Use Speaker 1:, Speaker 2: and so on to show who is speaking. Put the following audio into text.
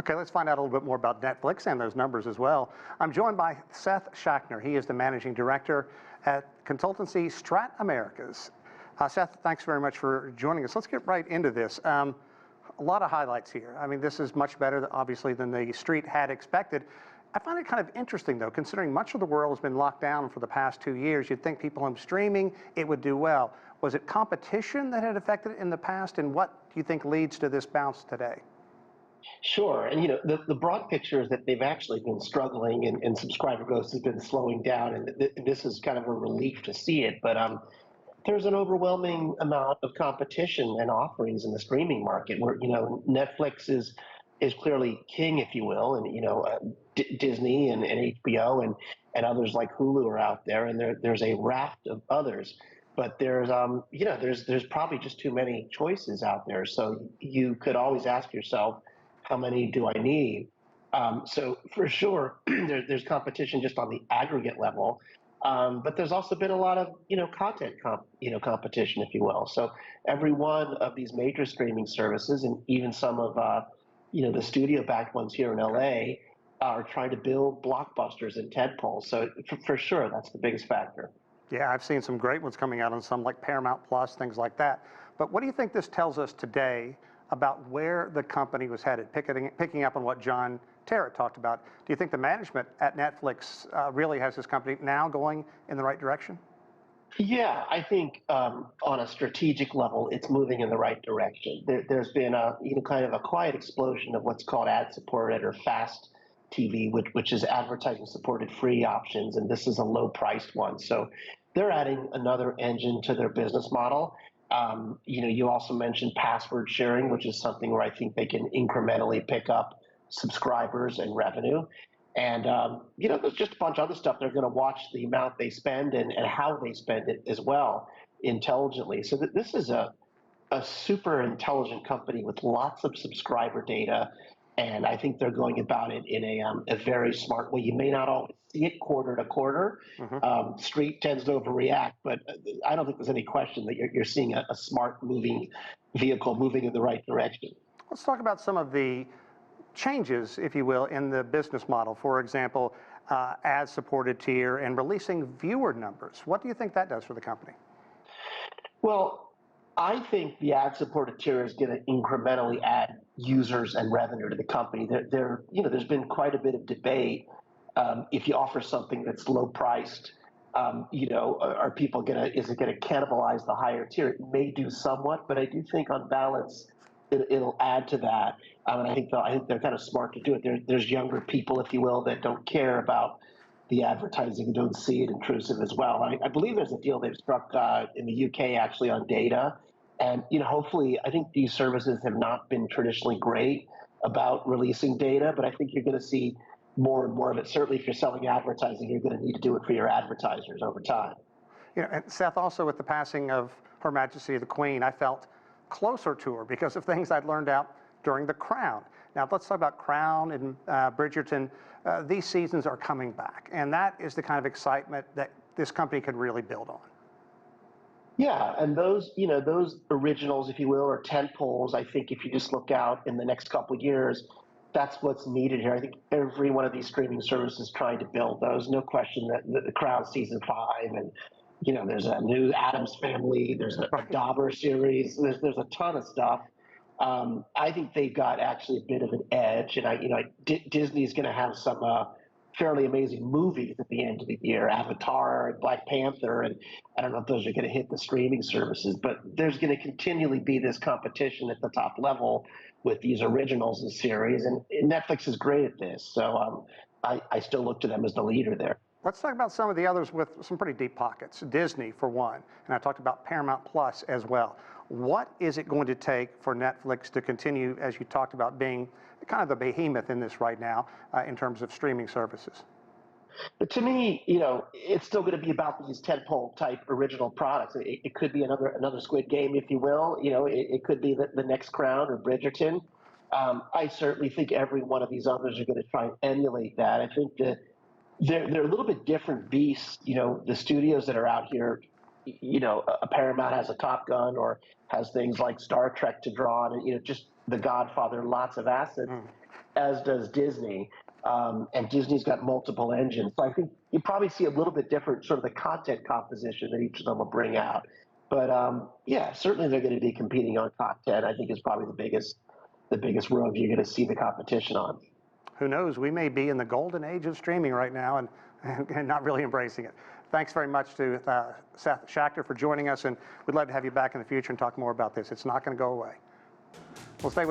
Speaker 1: Okay, let's find out a little bit more about Netflix and those numbers as well. I'm joined by Seth Schachner. He is the managing director at consultancy Strat Americas. Seth, thanks very much for joining us. Let's get right into this. A lot of highlights here. I mean, this is much better, obviously, than the street had expected. I find it kind of interesting, though, considering much of the world has been locked down for the past 2 years. You'd think people home streaming, it would do well. Was it competition that had affected it in the past, and what do you think leads to this bounce today?
Speaker 2: Sure. And the broad picture is that they've actually been struggling and subscriber growth has been slowing down. And this is kind of a relief to see it. But there's an overwhelming amount of competition and offerings in the streaming market where, Netflix is clearly king, if you will. And, Disney and HBO and others like Hulu are out there. And there's a raft of others. But there's probably just too many choices out there. So you could always ask yourself, how many do I need? So for sure, there's competition just on the aggregate level, but there's also been a lot of content competition, if you will. So every one of these major streaming services, and even some of the studio-backed ones here in LA, are trying to build blockbusters and tentpoles. So for sure, that's the biggest factor.
Speaker 1: Yeah, I've seen some great ones coming out on some like Paramount Plus, things like that. But what do you think this tells us today about where the company was headed, picking up on what John Terrett talked about? Do you think the management at Netflix really has this company now going in the right direction?
Speaker 2: Yeah, I think on a strategic level, it's moving in the right direction. There's been a kind of a quiet explosion of what's called ad-supported or fast TV, which is advertising-supported free options, and this is a low-priced one. So they're adding another engine to their business model. You also mentioned password sharing, which is something where I think they can incrementally pick up subscribers and revenue. And, there's just a bunch of other stuff. They're going to watch the amount they spend and how they spend it as well intelligently. So this is a super intelligent company with lots of subscriber data. And I think they're going about it in a very smart way. You may not always see it quarter to quarter. Street tends to overreact, but I don't think there's any question that you're seeing a smart moving vehicle moving in the right direction.
Speaker 1: Let's talk about some of the changes, if you will, in the business model. For example, ad-supported tier and releasing viewer numbers. What do you think that does for the company?
Speaker 2: Well, I think the ad-supported tier is going to incrementally add users and revenue to the company. There's been quite a bit of debate. If you offer something that's low priced, are people is it going to cannibalize the higher tier? It may do somewhat, but I do think on balance, it'll add to that. And I think they're kind of smart to do it. There's younger people, if you will, that don't care about the advertising and don't see it intrusive as well. I believe there's a deal they've struck in the UK actually on data. And hopefully, I think these services have not been traditionally great about releasing data, but I think you're going to see more and more of it. Certainly, if you're selling advertising, you're going to need to do it for your advertisers over time.
Speaker 1: And Seth, also with the passing of Her Majesty the Queen, I felt closer to her because of things I'd learned out during The Crown. Now, let's talk about Crown and Bridgerton. These seasons are coming back, and that is the kind of excitement that this company could really build on.
Speaker 2: Yeah, and those originals, if you will, or tent poles, I think if you just look out in the next couple of years, that's what's needed here. I think every one of these streaming services is trying to build those. No question that the Crown season 5 and there's a new Addams Family, there's a Dauber series, there's a ton of stuff. I think they've got actually a bit of an edge, and Disney's going to have some fairly amazing movies at the end of the year, Avatar, Black Panther, and I don't know if those are going to hit the streaming services, but there's going to continually be this competition at the top level with these originals and series, and Netflix is great at this, so I still look to them as the leader there.
Speaker 1: Let's talk about some of the others with some pretty deep pockets. Disney, for one, and I talked about Paramount Plus as well. What is it going to take for Netflix to continue, as you talked about, being kind of the behemoth in this right now in terms of streaming services?
Speaker 2: But to me, it's still going to be about these tentpole type original products. It could be another Squid Game, if you will. It could be the next Crown or Bridgerton. I certainly think every one of these others are going to try and emulate that. I think that they're a little bit different beasts. The studios that are out here, a Paramount has a Top Gun or has things like Star Trek to draw on, and just The Godfather, lots of assets. as does Disney. And Disney's got multiple engines. So I think you probably see a little bit different sort of the content composition that each of them will bring out. But yeah, certainly they're going to be competing on content. I think is probably the biggest road you're going to see the competition on.
Speaker 1: Who knows? We may be in the golden age of streaming right now and not really embracing it. Thanks very much to Seth Schachter for joining us, and we'd love to have you back in the future and talk more about this. It's not going to go away. We'll stay with